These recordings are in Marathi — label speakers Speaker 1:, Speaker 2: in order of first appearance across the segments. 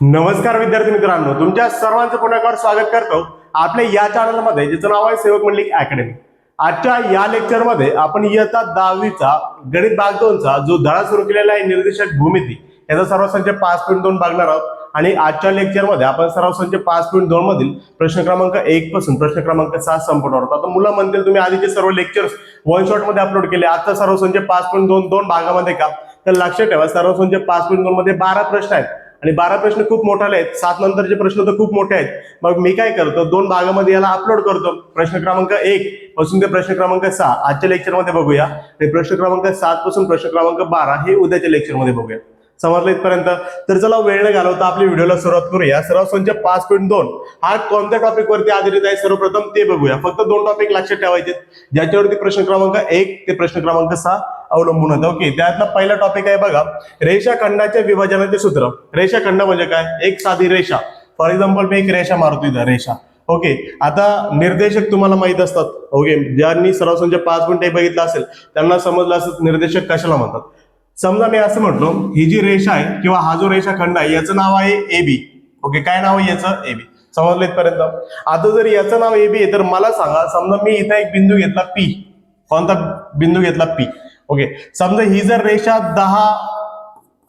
Speaker 1: नमस्कार विद्यार्थी मित्रांनो, तुमच्या सर्वांचं पुन्हा एकदा स्वागत करतो आपल्या या चॅनलमध्ये, ज्याचं नाव आहे सेवक मंडलिक अकॅडमी. आजच्या या लेक्चरमध्ये आपण इयत्ता 10वीचा गणित भाग 2 चा जो धडा सुरू केलेला आहे निर्देशक भूमिती, याचा सर्व संच 5.2 बघणार आहोत. आणि आजच्या लेक्चरमध्ये आपण सर्व संच 5.2 मधील प्रश्न क्रमांक 1 पासून प्रश्न क्रमांक 7 संपवणार आहोत. आता मुलं म्हणतील तुम्ही आधीचे सर्व लेक्चर्स वन शॉट मध्ये अपलोड केले, आजचा सर्व संच 5.2 दोन भागामध्ये का? तर लक्षात ठेवा, सर्व संच 5.2 मध्ये 12 प्रश्न आहेत आणि 12 प्रश्न खूप मोठाले आहेत. 7 नंतरचे प्रश्न तर खूप मोठे आहेत. मग मी काय करतो, दोन भागामध्ये याला अपलोड करतो. प्रश्न क्रमांक 1 पासून ते प्रश्न क्रमांक 6 आजच्या लेक्चरमध्ये बघूया आणि प्रश्न क्रमांक 7 पासून प्रश्न क्रमांक 12 हे उद्याच्या लेक्चरमध्ये बघूया. समजलं इथपर्यंत? तर चला वेळ न घालवता आपल्या व्हिडिओला सुरुवात करूया. सर्व संच 5.2 हा कोणत्या टॉपिक वरती आधारित आहे सर्वप्रथम ते बघूया. फक्त दोन टॉपिक लक्षात ठेवायचे ज्याच्यावरती प्रश्न क्रमांक 1 ते प्रश्न क्रमांक 6 अवलंबून होतं. ओके, त्यातला पहिला टॉपिक आहे बघा, रेषाखंडाच्या विभाजनाचे सूत्र. रेषाखंड म्हणजे काय? एक साधी रेषा. फॉर एक्झाम्पल मी एक रेषा मारतो इथं, रेषा. ओके, आता निर्देशक तुम्हाला माहित असतात. ओके, ज्यांनी सर्व संच 5.1 बघितला असेल त्यांना समजलं असं निर्देशक कशाला म्हणतात. समजा मी असं म्हटलो, ही जी रेषा आहे किंवा हा जो रेषाखंड आहे याचं नाव आहे AB. ओके, काय नाव आहे याचं? AB. समजलं इथपर्यंत? आता जर याचं नाव AB आहे तर मला सांगा, समजा मी इथं एक बिंदू घेतला P. कोणता बिंदू घेतला? P. ओके, समजा ही जर रेषा 10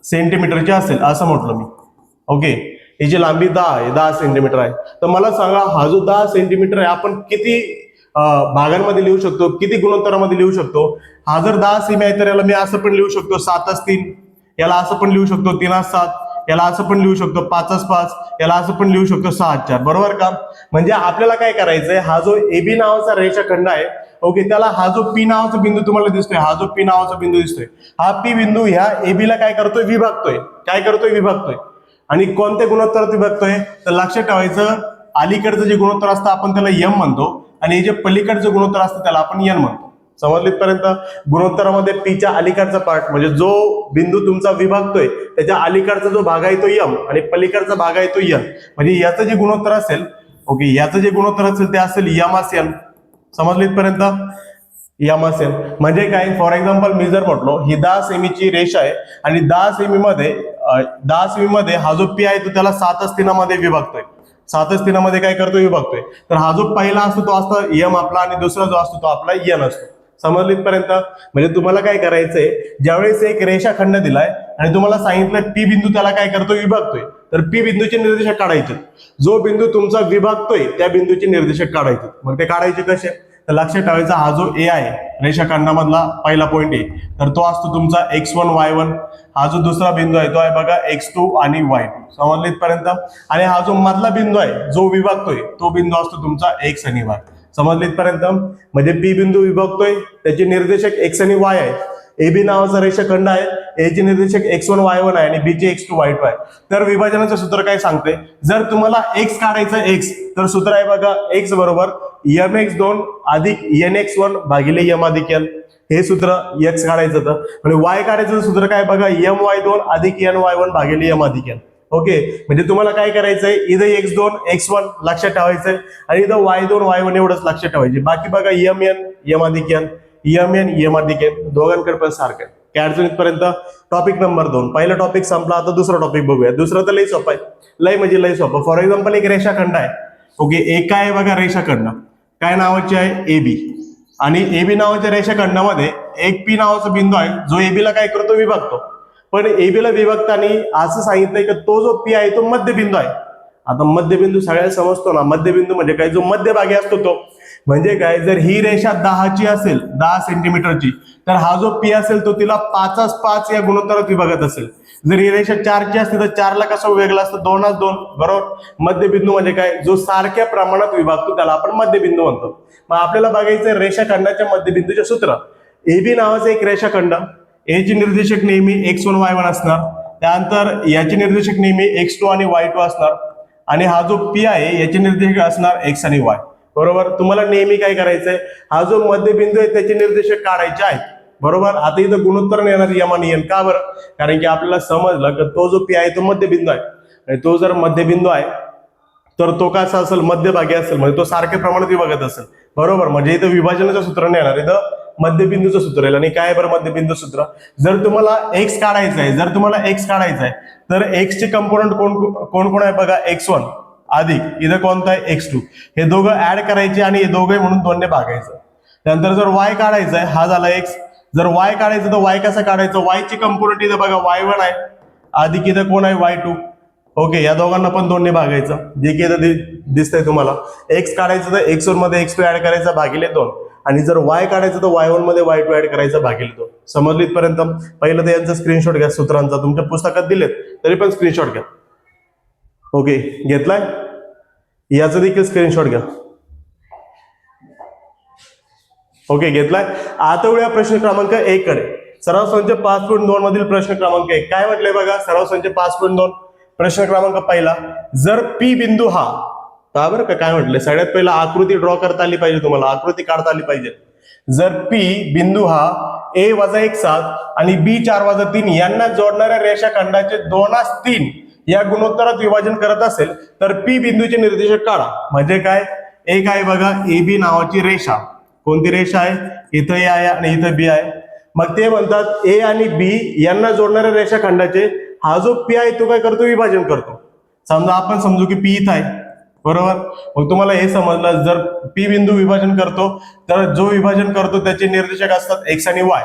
Speaker 1: सेंटीमीटरची असेल असं म्हटलं मी. ओके, हिची लांबी 10 सेंटीमीटर आहे. तर मला सांगा, हा जो 10 सेंटीमीटर आहे आपण किती भागांमध्ये लिहू शकतो, किती गुणोत्तरामध्ये लिहू शकतो? हा जर 10 सेमी आहे तर याला मी असं पण लिहू शकतो 7/3, याला असं पण लिहू शकतो 3/7, याला असं पण लिहू शकतो 5/5, याला असं पण लिहू शकतो 6/4. बरोबर का? म्हणजे आपल्याला काय करायचंय, हा जो AB नावाचा रेषाखंड आहे, ओके, त्याला हा जो P नावाचा बिंदू तुम्हाला दिसतोय, हा जो P नावाचा बिंदू दिसतोय, हा P बिंदू ह्या AB ला काय करतोय? विभागतोय. काय करतोय? विभागतोय. आणि कोणत्या गुणोत्तरात विभागतोय? तर लक्षात ठेवायचं, अलीकडचं जे गुणोत्तर असतं आपण त्याला M म्हणतो आणि जे पलीकडचं गुणोत्तर असतं त्याला आपण N म्हणतो. समजलं इथपर्यंत? गुणोत्तरामध्ये Pच्या अलीकडचा पार्ट म्हणजे जो बिंदू तुमचा विभागतोय त्याच्या अलीकडचा जो भाग आहे तो M आणि पलीकडचा भाग आहे तो N. म्हणजे याचं जे गुणोत्तर असेल, ओके, याचं जे गुणोत्तर असेल ते असेल M असेल. समजलं इथपर्यंत? M असेल म्हणजे काय? फॉर एक्झाम्पल मी जर म्हटलो ही 10 सेमीची रेषा आहे आणि 10 सेमी मध्ये हा जो P आहे तो त्याला 7/3 मध्ये विभागतोय. 7/3 मध्ये काय करतोय? विभागतोय. तर हा जो पहिला असतो तो असतो M आपला आणि दुसरा जो असतो तो आपला N असतो. समजलं इथपर्यंत? म्हणजे तुम्हाला काय करायचंय, ज्यावेळेस एक रेषाखंड दिलाय आणि तुम्हाला सांगितलं P बिंदू त्याला काय करतोय? विभागतोय. तर P बिंदूचे निर्देशक काढायचे. जो बिंदू तुमचा विभागतोय त्या बिंदूचे निर्देशक काढायचे. मग ते काढायचे कसे? तर लक्षात ठेवायचा, हा जो A आहे रेषाखंडामधला पहिला पॉईंट आहे तर तो असतो तुमचा x1 y1. हा जो दुसरा बिंदू आहे तो आहे बघा x2 आणि y2. समजलं इथपर्यंत? आणि हा जो मधला बिंदू आहे जो विभागतोय तो बिंदू असतो तुमचा x आणि y. समजलं इथपर्यंत? म्हणजे P बिंदू विभागतोय, त्याचे निर्देशक x आणि y आहे. AB नावाचा रेषाखंड आहे, A चे निर्देशक x1 y1 आहे आणि B चे x2 y2 आहे. तर विभाजनाचं सूत्र काय सांगते, जर तुम्हाला x काढायचं x तर सूत्र आहे बघा, x बरोबर mx2 अधिक nx1 भागिले m अधिक n. हे सूत्र x काढायचं तर, आणि y काढायचं सूत्र काय बघा, my2 अधिक ny1 भागिले m अधिक n. ओके, म्हणजे तुम्हाला काय करायचंय, इथं x2 x1 लक्षात ठेवायचंय आणि इथं y2 y1 एवढंच लक्षात ठेवायचे. बाकी बघा mn m अधिक n, mn m अधिक n, दोघांकडे पण सारखं. काय अडचण इथपर्यंत? टॉपिक नंबर 2 पहिला टॉपिक संपला. आता दुसरा टॉपिक बघूया. दुसरा तर लई सोपा आहे, लई म्हणजे लई सोपा. फॉर एक्झाम्पल एक रेषाखंड आहे. ओके, एक काय आहे बघा रेषाखंड, काय नावाची आहे? AB. आणि AB नावाच्या रेषाखंडामध्ये एक P नावाचा बिंदू आहे जो AB ला काय करतो? विभागतो. पण AB ला विभागताना असं सांगितलंय की तो जो P आहे तो मध्यबिंदू आहे. आता मध्यबिंदू सगळ्याला समजतो ना, मध्यबिंदू म्हणजे काय? जो मध्यभागी असतो तो. म्हणजे काय, जर ही रेषा 10ची असेल, 10 सेंटीमीटरची, तर हा जो P असेल तो तिला 5/5 या गुणोत्तरात विभागत असेल. जर ही रेषा 4ची असते तर 4ला कसं वेगळं असतं? 2/2. बरोबर? मध्यबिंदू म्हणजे काय? जो सारख्या प्रमाणात विभागतो त्याला आपण मध्यबिंदू म्हणतो. मग आपल्याला बघायचं रेषाखंडाच्या मध्यबिंदूचे सूत्र. AB नावाचा एक रेषाखंड, A चे निर्देशक नेहमी x1 y1 असणार, त्यानंतर याचे निर्देशक नेहमी x2 आणि y2 असणार आणि हा जो P आहे याचे निर्देशक असणार x आणि y. बरोबर? तुम्हाला नेहमी काय करायचंय, हा जो मध्यबिंदू आहे त्याचे निर्देशक काढायचे आहेत. बरोबर? आता इथं गुणोत्तर येणार m आणि n. का बरं? कारण की आपल्याला समजलं की तो जो P आहे तो मध्यबिंदू आहे आणि तो जर मध्यबिंदू आहे तर तो कसा असेल? मध्यभागी असेल, म्हणजे तो सारख्या प्रमाणात विभागत असेल. बरोबर? म्हणजे इथं विभाजनाच्या सूत्राने येणार, इथं मध्यबिंदूचं सूत्र येईल. आणि काय बरं मध्यबिंदू सूत्र, जर तुम्हाला एक्स काढायचं आहे तर एक्स चे कंपोनंट कोण आहे बघा, x1 अधिक इथं कोणता आहे x2, हे दोघं ऍड करायचे आणि हे दोघे म्हणून 2 ने भागायचं. त्यानंतर जर y काढायचा आहे, हा झाला x, जर y काढायचं तर y कसं काढायचं, y चे कंपोनंट इथं बघा y1 आहे अधिक इथं कोण आहे y2. ओके, या दोघांना पण 2 ने भागायचं, जे की इथं दिसतंय तुम्हाला. x काढायचं तर x1 मध्ये x2 ऍड करायचा भागिले 2, आणि जर y काढायचं तर y1 मध्ये y2 ऍड करायचा भागिले 2. समजली इथपर्यंत? पहिलं तर यांचा स्क्रीनशॉट घ्या सूत्रांचा, तुमच्या पुस्तकात दिलेत तरी पण स्क्रीनशॉट घ्या. ओके, घेतलाय? याचा देखील स्क्रीनशॉट घ्या. ओके, घेतलाय? आता वळूया प्रश्न क्रमांक 1 कडे. सराव संच 5.2 मधील प्रश्न क्रमांक 1 काय म्हटलंय बघा, सराव संच 5.2 प्रश्न क्रमांक पहिला, जर पी बिंदू हा, का बरं का काय म्हटलंय, सगळ्यात पहिला आकृती ड्रॉ करता आली पाहिजे तुम्हाला, आकृती काढता आली पाहिजे. जर पी बिंदू हा a - 1/7 आणि b 4/3 यांना जोडणाऱ्या रेषाखंडाचे 2/3 या गुणोत्तरात विभाजन करत असेल तर पी बिंदूचे निर्देशक काढा. म्हणजे काय, एक आहे बघा AB नावाची रेषा, कोणती रेषा आहे, इथं A आहे आणि इथं B आहे. मग ते म्हणतात A आणि B यांना जोडणाऱ्या रेषाखंडाचे हा जो P आहे तो काय करतो, विभाजन करतो. समजा आपण समजू की P इथं आहे, बरोबर. मग तुम्हाला हे समजलं, जर P बिंदू विभाजन करतो तर जो विभाजन करतो त्याचे निर्देशक असतात x आणि y.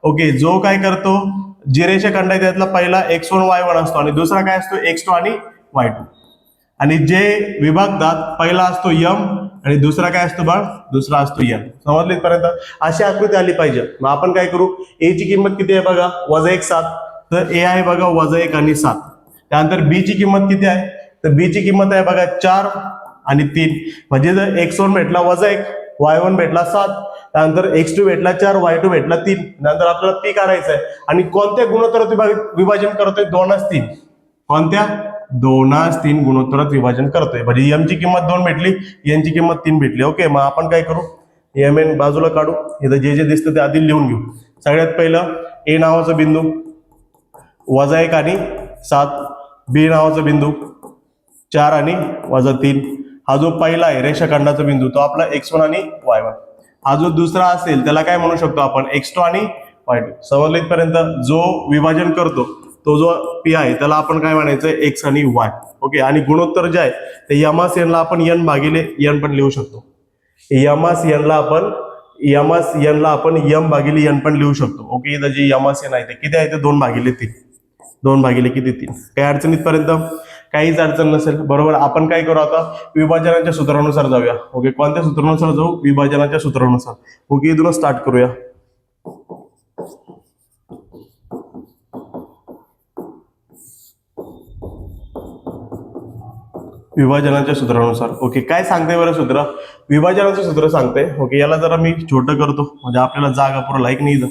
Speaker 1: ओके, जो काय करतो, जी रेषाखंड आहे त्यातला पहिला x1 y1 असतो आणि दुसरा काय असतो x2 आणि y2. आणि जे विभागतात पहिला असतो m आणि दुसरा काय असतो बाळ, दुसरा असतो n. समजले इथपर्यंत? अशी आकृती आली पाहिजे. मग आपण काय करू, a ची किंमत किती आहे बघा, -1/7, तर a आहे बघा -1 आणि 7. त्यानंतर b ची किंमत किती आहे, तर b ची किंमत आहे बघा 4 आणि 3. म्हणजे जर x1 भेटला -1, y1 भेटला 7, त्यानंतर x2 भेटला 4, y2 भेटला 3. नंतर आपल्याला p काढायचं आहे आणि कोणत्या गुणोत्तरात विभाजन करतोय, 2/3. कोणत्या, 2/3 गुणोत्तरात विभाजन करतोय. म्हणजे m ची किंमत 2 भेटली, n ची किंमत 3 भेटली. ओके, मग आपण काय करू, mn बाजूला काढू, इथं जे जे दिसतं ते आधी लिहून घेऊ. सगळ्यात पहिलं a नावाचा बिंदू -1 आणि 7, b नावाचा बिंदू 4 आणि -3. हा जो पहिला आहे रेषाखंडाचा बिंदू तो आपला x1 आणि y1. हा जो दुसरा असेल त्याला काय म्हणू शकतो आपण, x2 आणि y2. समजलं इथपर्यंत? जो विभाजन करतो तो जो p आहे त्याला आपण काय म्हणायचं, x आणि y. ओके, आणि गुणोत्तर जे आहे ते यमास n ला आपण n भागिले n पण लिहू शकतो. यमास n ला आपण m भागिले n पण लिहू शकतो. ओके, इथं जे यमास n आहे ते किती आहे, ते 2/3. 2 किती 3. काही अडचण इथपर्यंत? काहीच अडचण नसेल, बरोबर. आपण काय करू आता, विभाजनाच्या सूत्रानुसार जाऊया. ओके, कोणत्या सूत्रानुसार जाऊ, विभाजनाच्या सूत्रानुसार. ओके, इथून स्टार्ट करूया. विभाजनाच्या सूत्रानुसार. ओके, काय सांगते बरं सूत्र, विभाजनाचं सूत्र सांगते. ओके, याला जरा मी छोटं करतो म्हणजे आपल्याला जागा पुरा लाईक नाही इथं.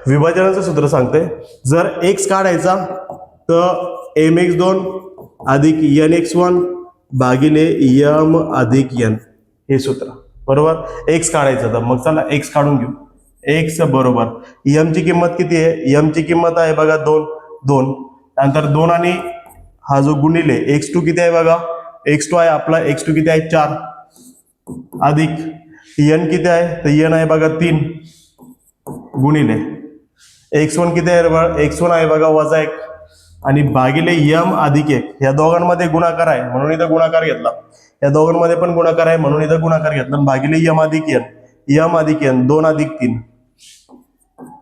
Speaker 1: विभाजनाचं सूत्र सांगते, जर x काढायचा तर mx2 अधिक nx1 भागिले m अधिक n, हे सूत्र, बरोबर. x काढायचं तर मग चला x काढून घेऊ. x बरोबर m ची किंमत किती आहे, m ची किंमत आहे बघा 2. त्यानंतर 2 आणि हा जो गुणिले x2 किती आहे बघा, x2 आहे आपला, x2 किती आहे 4, अधिक n किती आहे, तर n आहे बघा 3, गुणिले x1 किती आहे बघा, x1 आहे बघा -1 आणि भागिले m अधिक 1. या दोघांमध्ये गुणाकार आहे म्हणून इथं गुणाकार घेतला, या दोघांमध्ये पण गुणाकार आहे म्हणून इथं गुणाकार घेतला, भागिले m अधिक n, 2 अधिक 3,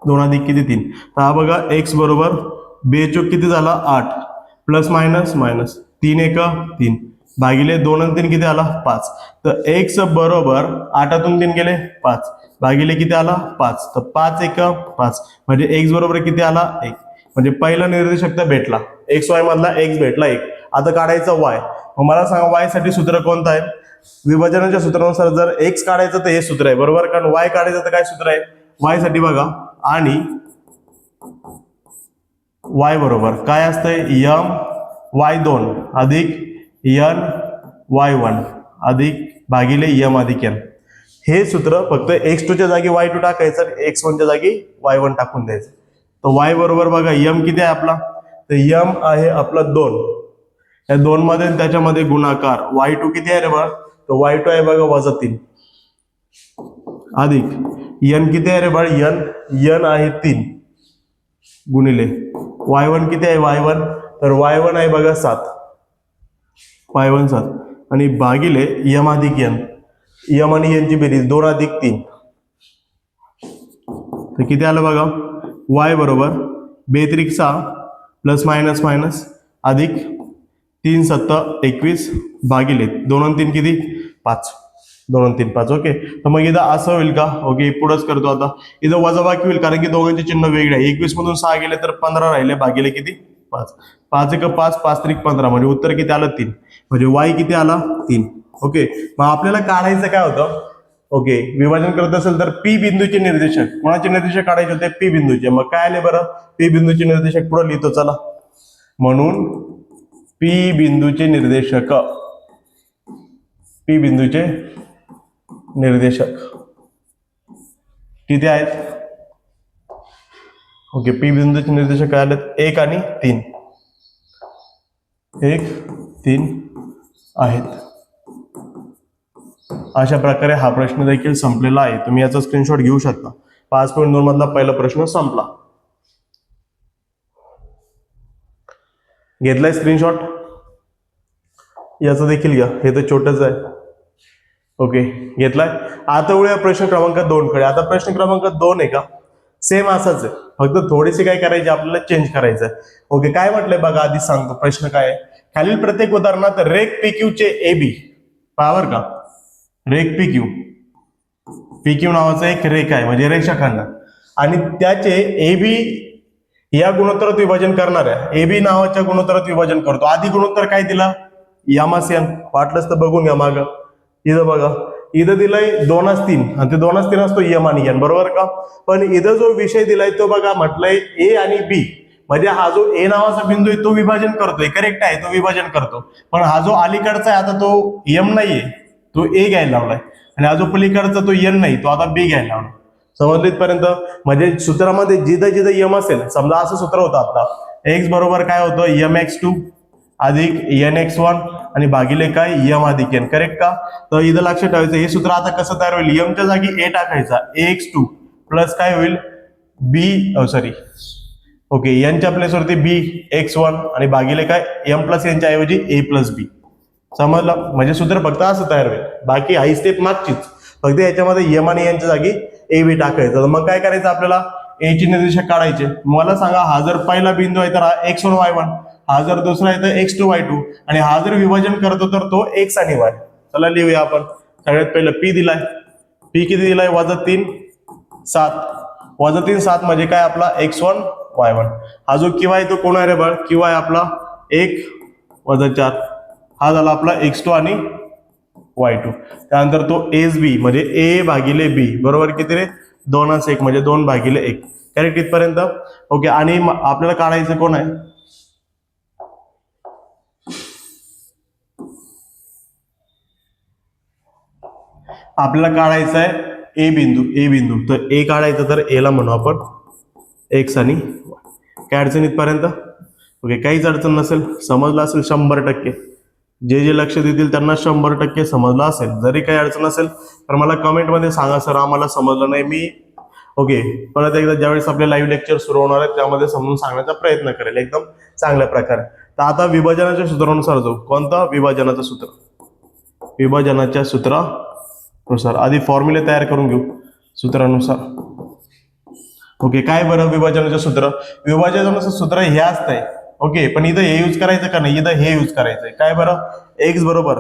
Speaker 1: 2 अधिक किती 3. तर हा बघा x बरोबर 2 किती झाला 8, प्लस मायनस 3 1 3 भागिले 2 आणि 3 किती आला 5. तर x बरोबर 8तून 3 गेले 5 भागिले किती आला 5, तर 5 1 5 म्हणजे x बरोबर किती आला 1. म्हणजे पहिला निर्देशक तर भेटला, एक्स वाय मधला x भेटला 1. आता काढायचा y. मग मला सांगा y साठी सूत्र कोणतं आहे, विभाजनाच्या सूत्रानुसार जर x काढायचं तर हे सूत्र आहे, बरोबर. कारण y काढायचं तर काय सूत्र आहे, y साठी बघा, आणि y बरोबर काय असतंय, m y2 अधिक n y1 अधिक भागिले m अधिक n. हे सूत्र फक्त x2 च्या जागी y2 टाकायचं, x1 च्या जागी y1 टाकून द्यायचं. तर y बरोबर बघा m किती आहे आपला तर यम आहे आपला 2, या 2 मध्ये आणि त्याच्यामध्ये गुणाकार y2 किती आहे रे बाळ, तर y2 आहे बघा -3 अधिक n किती आहे रे बाळ, n आहे 3 गुणिले y1 किती आहे y1, तर y1 आहे बघा 7, y1 7 आणि भागिले m अधिक n, m आणि n ची बेरीज 2 अधिक 3, तर किती आलं बघा, y बरोबर 2 त्रिक 6 प्लस मायनस मायनस अधिक 3 7 21 भागिले 2 आणि 3 किती 5, 2 आणि 3 5. ओके, तर मग इथं असं होईल का, ओके पुढंच करतो आता, इथं वजाबाकी होईल कारण की दोघांचे चिन्ह वेगळे आहे. 21 मधून 6 गेले तर 15 राहिले भागिले किती 5, 5 1 5 5 त्रिक 15 म्हणजे उत्तर किती आलं 3, म्हणजे y किती आला 3. ओके, मग आपल्याला काढायचं काय होतं, ओके विभाजन करत असेल तर पी बिंदूचे निर्देशक, कोणाचे निर्देशक काढायचे होते, पी बिंदूचे. मग काय आले बरं, पी बिंदूचे निर्देशक पुढे लिहितो चला, म्हणून पी बिंदूचे निर्देशक, पी बिंदूचे निर्देशक किती आहेत, ओके पी बिंदूचे निर्देशक काय आलेत 1 आणि 3, 1 3 आहेत. अशा प्रकारे हा प्रश्न देखील संपलेला आहे. तुम्ही याचा स्क्रीनशॉट घेऊ शकता. 5.2 मधला पहिला प्रश्न संपला. घेतलाय स्क्रीनशॉट, याचा देखील घ्या, हे तर छोटच आहे. ओके घेतलाय. आता वळूया प्रश्न क्रमांक 2 कडे. आता प्रश्न क्रमांक 2 आहे का, सेम असाच आहे, फक्त थोडीशी काय करायची आपल्याला, चेंज करायचं आहे. ओके काय म्हटलंय बघा, आधी सांगतो प्रश्न काय आहे. खालील प्रत्येक उदाहरणात रेख PQ चे AB पावर का, रेख PQ नावाचं एक रेख आहे म्हणजे रेषाखंड, आणि त्याचे AB या गुणोत्तरात विभाजन करणार आहे. AB नावाच्या गुणोत्तरात विभाजन करतो. आधी गुणोत्तर काय दिला, यामासियन, वाटलंच तर बघून घ्या मागं. इथं बघा, इथं दिलंय 2:3 आणि ते 2:3 असतो यम आणि एन, बरोबर का. पण इथं जो विषय दिलाय तो बघा, म्हटलंय ए आणि बी, म्हणजे हा जो ए नावाचा बिंदू आहे तो विभाजन करतोय, करेक्ट आहे, तो विभाजन करतो. पण हा जो अलीकडचा आहे आता तो यम नाहीये, तो ए घ्यायला लावलाय, आणि हा जो पलीकडचा तो एन नाही, तो आता बी घ्यायला लावला. समजलं इथपर्यंत. म्हणजे सूत्रामध्ये जिथं जिथं यम असेल, समजा असं सूत्र होतं आता, एक्स बरोबर काय होतं mx2 अधिक nx1 आणि भागिले काय यम अधिक एन, करेक्ट का. तर इथं लक्षात ठेवायचं, हे सूत्र आता कसं तयार होईल, यमच्या जागी ए टाकायचा, ax2 प्लस काय होईल बी, सॉरी ओके एनच्या प्लेसवरती bx1 आणि भागिले काय एम प्लस एनच्या ऐवजी a प्लस बी. समजलं, म्हणजे सूत्र फक्त असं तयार होईल. बाकी हाई स्टेप मागचीच, फक्त याच्यामध्ये यम आणि एनच्या जागी ए बी टाकायचं. मग काय करायचं आपल्याला, ए चे निर्देशक काढायचे. मला सांगा, हा जर पहिला बिंदू आहे तर हा x1 y1, हा जर दुसरा आहे तर x2 y2, आणि हा जर विभाजन करतो तर तो x आणि y. चला लिहूया आपण. सगळ्यात पहिलं p दिलाय, p किती दिलाय -3 7, -3 7 म्हणजे काय आपला x1 y1. हा जो किंवा आहे तो कोण आहे रे बाळ, किंवा आहे आपला 1 - 4, हा झाला आपला x2 आणि y2. त्यानंतर तो SB म्हणजे a भागिले b बरोबर किती रे 2:1 म्हणजे 2/1, करेक्ट इथपर्यंत. ओके, आणि आपल्याला काढायचं कोण आहे, आपल्याला काढायचं आहे ए बिंदू. तर ए काढायचं, तर ए ला म्हणू आपण एक्स आणि काय अडचण इथपर्यंत. ओके, काहीच अडचण नसेल, समजलं असेल 100%. जे लक्ष देतील त्यांना 100% समजलं असेल. जरी काही अडचण असेल तर मला कमेंटमध्ये सांगा, सर आम्हाला समजलं नाही. मी ओके परत एकदा ज्यावेळेस आपले लाईव्ह लेक्चर सुरू होणार आहेत त्यामध्ये समजून सांगण्याचा प्रयत्न करेल एकदम चांगल्या प्रकारे. तर आता विभाजनाच्या सूत्रानुसार जाऊ. कोणता, विभाजनाचं सूत्र. विभाजनाच्या सूत्रानुसार आधी फॉर्म्युले तयार करून घेऊ सूत्रानुसार. ओके, काय बरं विभाजनाचं सूत्र, विभाजनाचं सूत्र हे असतंय. ओके, पण इथं हे यूज करायचं का नाही, इथं हे यूज करायचंय. काय बरं, एक्स बरोबर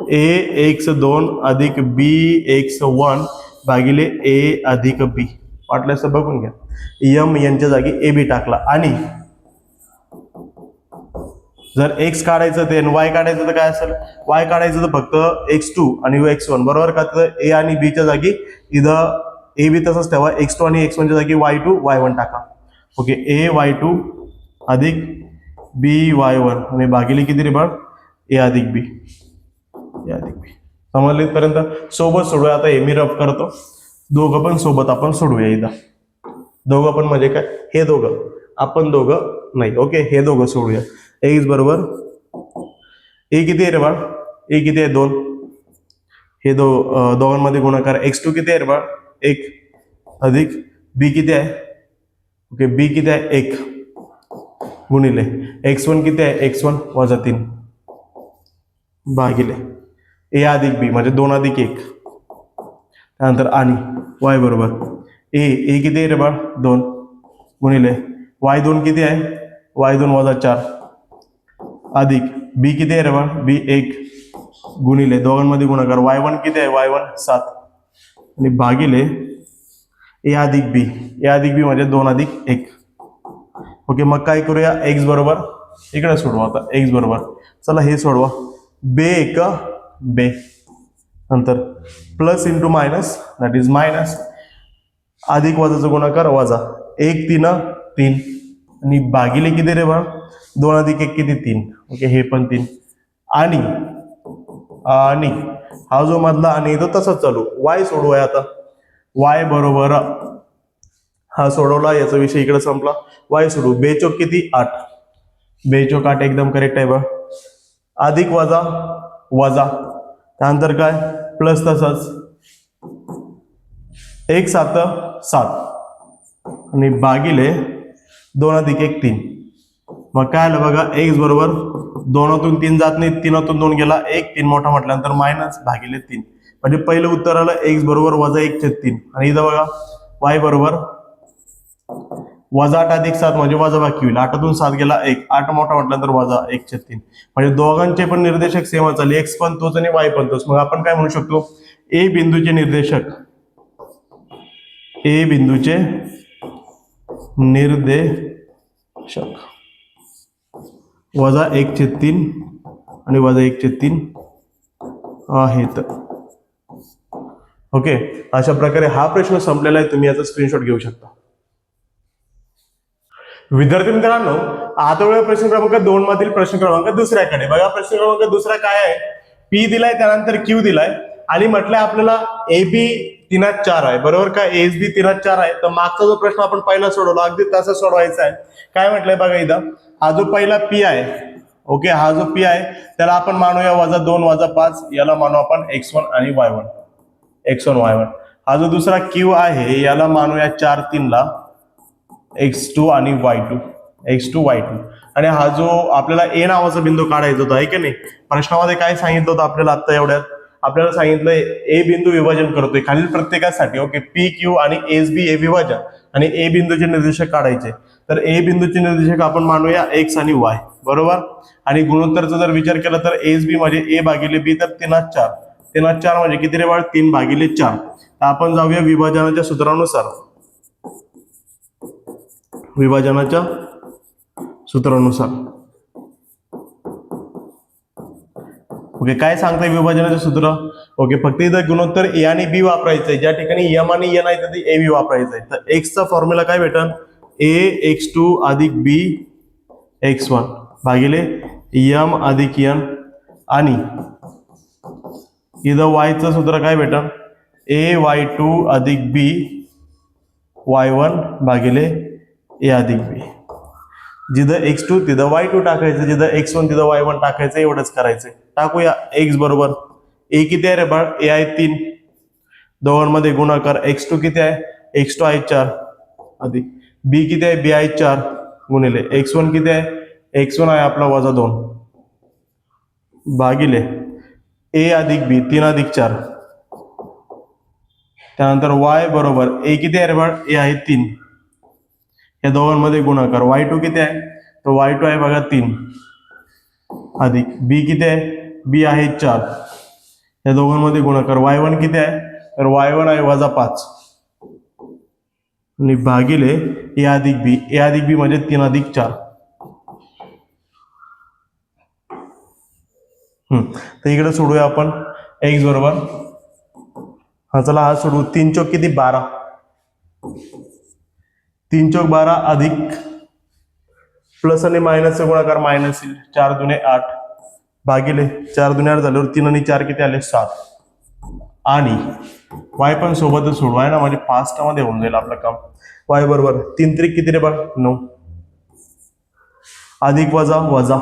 Speaker 1: ax2 अधिक bx1 भागिले a अधिक b. वाटल्यास बघून घ्या, यम यांच्या जागी ए बी टाकला, आणि जर x काढायचं ते y काढायचं तर काय असेल, y काढायचं तर फक्त x2 आणि x1 बरोबर का. तर a आणि b च्या जागी इथं a b तसंच ठेवा, x2 आणि x1 च्या जागी y2 y1 टाका. ओके, a y2 अधिक b y1 आणि भागिले किती रे बाळ, a अधिक b. समजले इथपर्यंत. सोबत सोडूया. आता हे मी रफ करतो, दोघं पण सोबत आपण सोडूया. इथं दोघं पण म्हणजे काय, हे दोघं आपण दोघं नाही. ओके, हे दोघं सोडूया. एक्स बरोबर ए किती आहे रे बाळ? ए किती आहे? 2. हे दोघांमध्ये गुणाकार. x2 किती आहे रे बाळ? 1 अधिक बी किती आहे? ओके, बी किती आहे? 1 गुणिले x1 किती आहे? x1 वजा 3 भागिले ए अधिक बी म्हणजे 2 अधिक 1. त्यानंतर आणि y बरोबर ए किती आहे रे बाळ? 2 गुणिले y2 किती आहे? y2 वजा 4 अधिक बी किती आहे रे बाळ? बी 1 गुणिले दोघांमध्ये गुणाकार. y1 किती आहे? y1 7 आणि भागिले ए अधिक बी. ए अधिक बी म्हणजे 2 अधिक 1. ओके, मग काय करूया? एक्स बरोबर इकडे सोडवा. आता एक्स बरोबर चला हे सोडवा. बे एक बे, नंतर plus into minus that is minus, अधिक वजाचा गुणाकार वजा 1 3 3 आणि भागिले किती रे बा? 2 अधिक 1 किती? 3. ओके, हे पण 3 आणि आणि हा जो मधला आणि तो तसाच चालू. वाय सोडवाय. आता वाय बरोबर हा सोडवला, याचा विषय इकडे संपला. वाय सोडू. बेचोक किती? 8. बेचोक 8 एकदम करेक्ट आहे बा. अधिक वजा वजा, त्यानंतर काय? प्लस तसंच 1 7 7 आणि भागिले 2 अधिक 1 3. मग काय आलं बघा? एक्स बरोबर 2तून 3 जात नाही, 3तून 2 गेला 1, 3 मोठा म्हटल्यानंतर मायनस भागिले 3 म्हणजे पहिलं उत्तर आलं एक्स बरोबर वजा 1/3. आणि इथं बघा वाय बरोबर वजा 8 अधिक 7 म्हणजे वजा बाकी होईल. 8तून 7 गेला 1, 8 मोठा म्हटल्यानंतर वजा 1/3 म्हणजे दोघांचे पण निर्देशक सेमच आले. एक्स पण तोच आणि वाय पण तोच. मग आपण काय म्हणू शकतो? ए बिंदूचे निर्देशक, ए बिंदूचे निर्देशक वजा 1/3 आणि वजा 1/3 आहेत. ओके, अशा प्रकारे हा प्रश्न संपलेला आहे. तुम्ही याचा स्क्रीनशॉट घेऊ शकता. विद्यार्थी मित्रांनो, आता वेळ प्रश्न क्रमांक 2 मधील प्रश्न क्रमांक दुसऱ्याकडे बघा. प्रश्न क्रमांक दुसरा काय आहे? पी दिलाय, त्यानंतर क्यू दिलाय आणि म्हटलंय आपल्याला ए बी 3/4 आहे. बरोबर का? एस बी 3/4 आहे. तर मागचा जो प्रश्न आपण पहिला सोडवला अगदी तसा सोडवायचा आहे. काय म्हटलंय बघा इथं? हा जो पहिला पी आहे, ओके, हा जो पी आहे त्याला आपण मानूया वजा 2 वजा 5, याला मानू आपण x1 आणि y1, x1 y1. हा जो दुसरा क्यू आहे याला मानूया 4 3 ला x2 आणि y2, x2 y2. आणि हा जो आपल्याला ए नावाचा बिंदू काढायचा होता आहे की नाही? प्रश्नामध्ये काय सांगितलं होतं आपल्याला? आता एवढ्यात आपल्याला सांगितलंय ए बिंदू विभाजन करतोय खालील प्रत्येकासाठी. ओके, पी क्यू आणि एस बी ए विभाजन आणि ए बिंदूचे निर्देशक काढायचे. तर ए बिंदूचे निर्देशक आपण मानूया एक्स आणि वाय. बरोबर. आणि गुणोत्तरचा जर विचार केला तर एस बी म्हणजे ए भागिले बी, तर 3/4. 3/4 म्हणजे किती रे बाळ? 3/4. तर आपण जाऊया विभाजनाच्या सूत्रानुसार. विभाजनाच्या सूत्रानुसार ओके, काय सांगताय विभाजनाचे सूत्र? ओके, फक्त इथं गुणोत्तर ए आणि बी वापरायचंय. ज्या ठिकाणी एम आणि एन आहे तिथे ए बी वापरायचंय. तर एक्सचा फॉर्म्युला काय भेटल? ए x2 अधिक बी x1 भागिले एम अधिक एन आणि इथं वायचं सूत्र काय भेटल? ए y2 अधिक बी y1 भागिले ए अधिक बी. जिथं x2 तिथं y2 टाकायचं, जिथं x1 तिथं y1 टाकायचं. एवढंच करायचंय. टाकूया. x बरोबर ए किती आहे रे बाळ? ए आहे 3, दोघांमध्ये गुणाकार. x2 किती आहे? x2 आहे 4 अधिक बी किती आहे? बी आहे 4 गुणिले x1 किती आहे? x1 आहे आपला वजा 2 भागिले ए अधिक बी 3 अधिक 4. त्यानंतर y बरोबर ए किती आहे रे बाळ? ए आहे 3, या दोघांमध्ये गुणाकार. y2 किती आहे? तर y2 आहे बघा 3 अधिक बी किती आहे? बी आहे 4, या दोघांमध्ये गुणाकार. y1 किती आहे? तर y1 आहे वजा 5 आणि भागिले ए अधिक बी. ए अधिक बी म्हणजे 3 अधिक 4. तर इकडे सोडूया आपण. एक्स बरोबर हा, चला हा सोडू. 3 चौक किती? 12. 3 चौक 12 अधिक प्लस आणि मायनसचा गुणाकार मायनस येईल. 4 दुने 8 भागिले 4 दुने 8 झाल्यावर 3 आणि 4 किती आले? 7. आणि वाय पण सोबतच सोडवाय ना, म्हणजे फास्ट मध्ये होऊन जाईल आपलं काम. वाय बरोबर 3 त्रिक किती रे बघ? 9 अधिक वजा वजा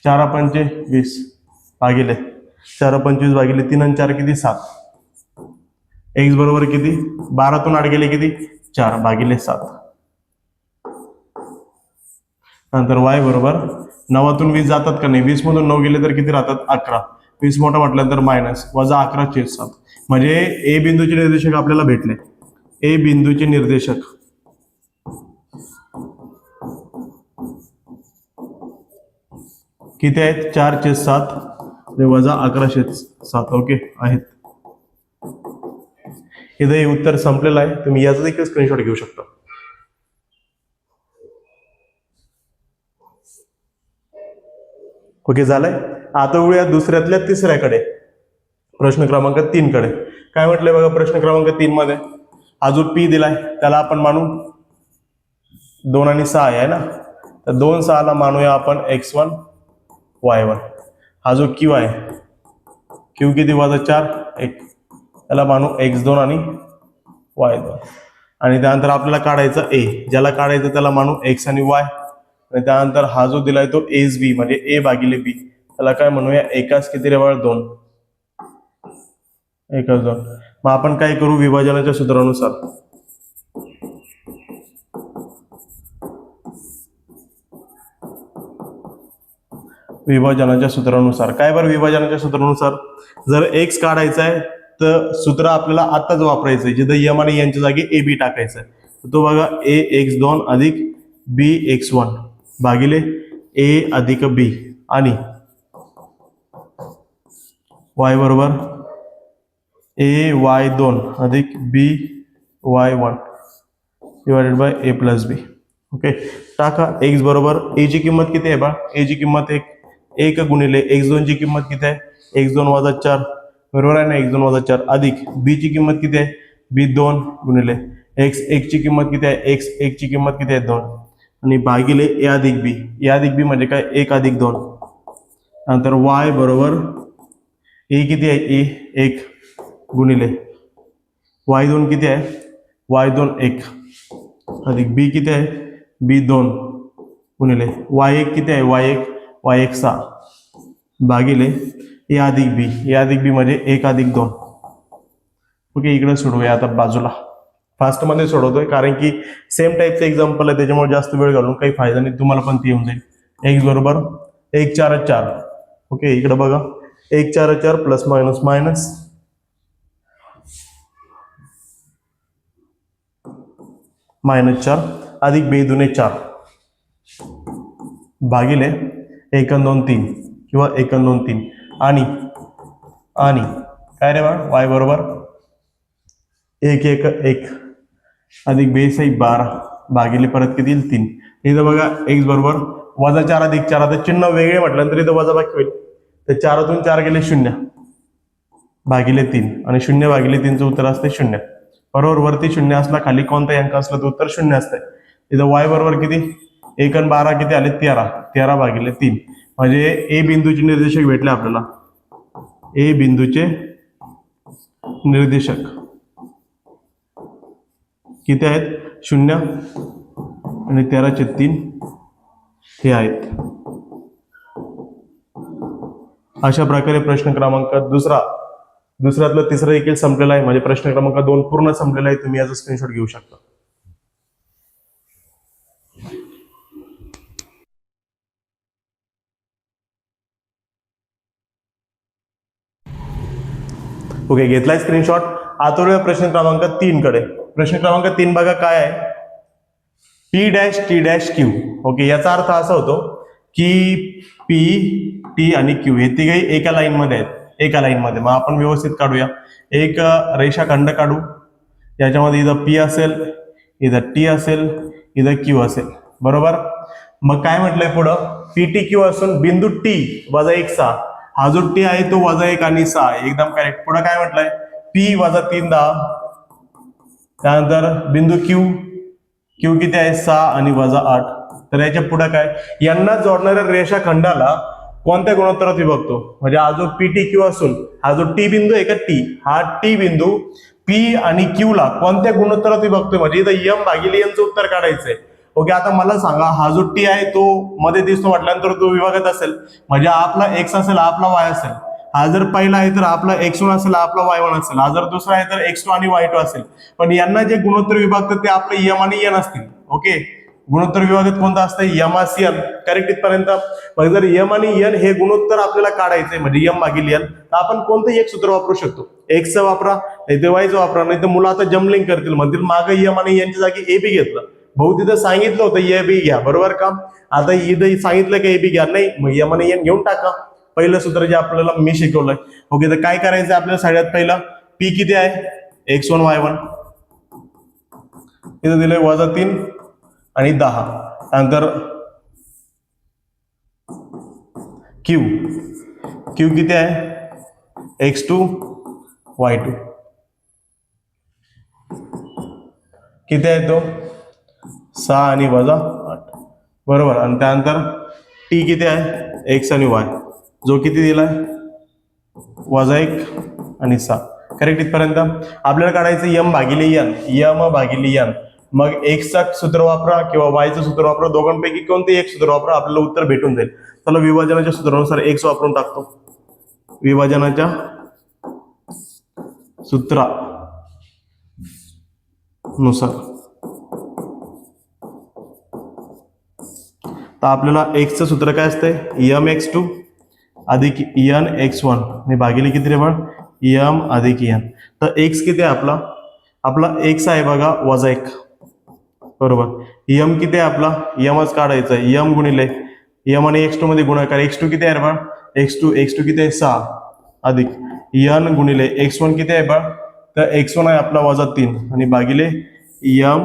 Speaker 1: 4 पंचे 20 भागिले 4 25 भागिले 3 आणि 4 किती 7. एक्स बरोबर किती 12तून 8 गेले किती 4 भागिले 7. नंतर वाय बरोबर 9तून 20 जातात का नाही 20 मधून 9 गेले तर किती राहतात 11. 20 मोठा म्हटल्यानंतर मायनस वजा 11/7 म्हणजे ए बिंदूचे निर्देशक आपल्याला भेटले. ए बिंदूचे निर्देशक किती आहेत 4/7 वजा 11/7 ओके आहेत. इथं हे उत्तर संपलेलं आहे. तुम्ही याचा देखील स्क्रीनशॉट घेऊ शकता. ओके झालंय. आता वळूया दुसऱ्यातल्या तिसऱ्याकडे प्रश्न क्रमांक 3 कडे. काय म्हटलंय बघा प्रश्न क्रमांक 3 मध्ये हा जो पी दिलाय त्याला आपण मानू 2 आणि 6 आहे ना तर 2 6 ला मानूया आपण x1 y1. हा जो क्यू आहे क्यू किती वजा 4 1 त्याला मानू x2 आणि y2 आणि त्यानंतर आपल्याला काढायचा ए ज्याला काढायचं त्याला मानू x आणि y आणि त्यानंतर हा जो दिलाय तो एस बी म्हणजे ए भागिले बी त्याला काय म्हणूया एकाच किती रे बाळ 2 एकच 2. मग आपण काय करू विभाजनाच्या सूत्रानुसार काय बरं विभाजनाच्या सूत्रानुसार जर एक्स काढायचा आहे तर सूत्र आपल्याला आताच वापरायचं आहे जिथं यम आणि यांच्या जागी ए बी टाकायचं आहे तो बघा ए x2 अधिक बी x1 भागिले ए अधिक बी आणि y बरोबर ए y2 अधिक b y1 divided by a plus b. Okay टाका x बरोबर ए ची किंमत किती आहे बा ए ची किंमत 1 गुणिले x2 ची किंमत किती आहे x2 वजा 4 बरोबर आहे ना x2 वजा 4 अधिक b ची किंमत किती आहे b2 गुणिले x1 ची किंमत किती आहे x1 ची किंमत किती आहे 2 आणि भागिले ए अधिक बी म्हणजे काय 1 अधिक 2. नंतर y बरोबर ए किती आहे ए 1 गुणिले y2 किती आहे y2 1 अधिक बी किती आहे b2 गुणिले y1 किती आहे y1 6 भागिले ए अधिक बी म्हणजे 1 अधिक 2. ओके इकडे सोडवूया आता बाजूला फास्ट मध्ये सोडवतोय कारण की सेम टाईपचं एक्झाम्पल आहे त्याच्यामुळे जास्त वेळ घालून काही फायदा नाही तुम्हाला पण ती येऊन जाईल. x बरोबर 1 4 4 ओके इकडे बघा 1 4 4 प्लस मायनस मायनस -4 अधिक बे 2 4 भागिले 1 2 3 किंवा 1 2 3 आणि काय रे बा y बरोबर 1 1 1 अधिक बे 12 भागिले परत किती 3. इथं बघा x बरोबर वजा 4 अधिक 4 आता चिन्ह वेगळे म्हटल्यानंतर इथं वजा बाकी होईल तर 4तून 4 गेले 0 भागिले 3 आणि 0 भागिले 3चं उत्तर असते 0 बरोबर. वरती 0 असला खाली कोणताही अंक असला तर उत्तर 0 असते. इथं y बरोबर किती 1 आणि 12 किती आले 13 भागिले 3 म्हणजे ए बिंदूचे निर्देशक भेटले आपल्याला. ए बिंदूचे निर्देशक किती आहेत 0 आणि 13/3 हे आहेत. अशा प्रकारे प्रश्न क्रमांक दुसऱ्यातलं तिसरं देखील संपलेला आहे म्हणजे प्रश्न क्रमांक 2 पूर्ण संपलेला आहे. तुम्ही याचा स्क्रीनशॉट घेऊ शकता. ओके घेतलाय स्क्रीनशॉट. आता वळूया प्रश्न क्रमांक 3 कडे. प्रश्न क्रमांक 3 बघा काय आहे P'T' Q. ओके याचा अर्थ असा होतो की P T आणि Q हे तिघही एका लाईन मध्ये आहेत. मग आपण व्यवस्थित काढूया. एक रेषाखंड काढू याच्यामध्ये इथं P असेल इथं T असेल इथं Q असेल बरोबर. मग काय म्हटलंय पुढं PTQ असून बिंदू T वजा 1 6 हा जो T आहे तो वजा 1 आणि 6 एकदम करेक्ट. पुढे काय म्हटलंय P वजा 3 10 त्यानंतर बिंदू Q किती आहे 6 आणि वजा 8. तर याच्या पुढे काय यांना जोडणाऱ्या रेषाखंडाला कोणत्या गुणोत्तरात विभागतो म्हणजे हा जो PTQ असून हा जो T बिंदू आहे का हा T बिंदू P आणि Q ला कोणत्या गुणोत्तरात विभागतोय म्हणजे इथं m भागिले n चं उत्तर काढायचंय. ओके, आता मला सांगा हा जो टी आहे तो मध्ये दिसतो म्हटल्यानंतर तो विभागात असेल, म्हणजे आपला एक्स असेल आपला वाय असेल. हा जर पहिला आहे तर आपला x1 असेल आपला y1 असेल. हा जर दुसरा आहे तर x2 आणि y2 असेल. पण यांना जे गुणोत्तर विभागतात ते आपले m आणि n असतील. ओके, गुणोत्तर विभागात कोणतं असतं यमास n. करेक्ट इथपर्यंत. मग जर m आणि n हे गुणोत्तर आपल्याला काढायचे म्हणजे m भागिले n, तर आपण कोणतंही एक सूत्र वापरू शकतो. x चं वापरा नाही तर y चं वापरा, नाही तर मुलं आता जम्बलिंग करतील, म्हणतील मागे m आणि n च्या जागी ab घेतलं. भाऊ तिथं सांगितलं होतं ए बी घ्या, बरोबर का. आता इथं सांगितलं की ए बी घ्या, नाही मग एम आणि एन घेऊन टाका. पहिलं सूत्र जे आपल्याला मी शिकवलंय. ओके, तर काय करायचं आपल्याला सगळ्यात पहिलं पी किती आहे x1 y1, इथं दिलंय -3 आणि 10. नंतर क्यू किती आहे x2 y2 किती आहे तो 6 आणि -8, बरोबर. आणि त्यानंतर टी किती आहे x आणि y, जो किती दिलाय -1 आणि 6. करेक्ट इथपर्यंत. आपल्याला काढायचं m भागिले n, m भागिले n. मग x चं सूत्र वापरा किंवा y चं सूत्र वापरा, दोघांपैकी कोणते एक सूत्र वापरा, आपल्याला उत्तर भेटून जाईल. चला विभाजनाच्या सूत्रानुसार x वापरून टाकतो. विभाजनाच्या सूत्रानुसार तर आपल्याला x चं सूत्र काय असतंय mx2 अधिक n x1 आणि भागिले किती रे बघ m अधिक n. तर x किती आहे आपला x आहे बघा -1, बरोबर. m किती आहे आपला mच काढायचा आहे, m गुणिले m आणि x2 मध्ये गुणाकार. x2 किती आहे बघ x2 किती आहे 6 अधिक n गुणिले x1 किती आहे बघ, तर x1 आहे आपला -3 आणि भागिले m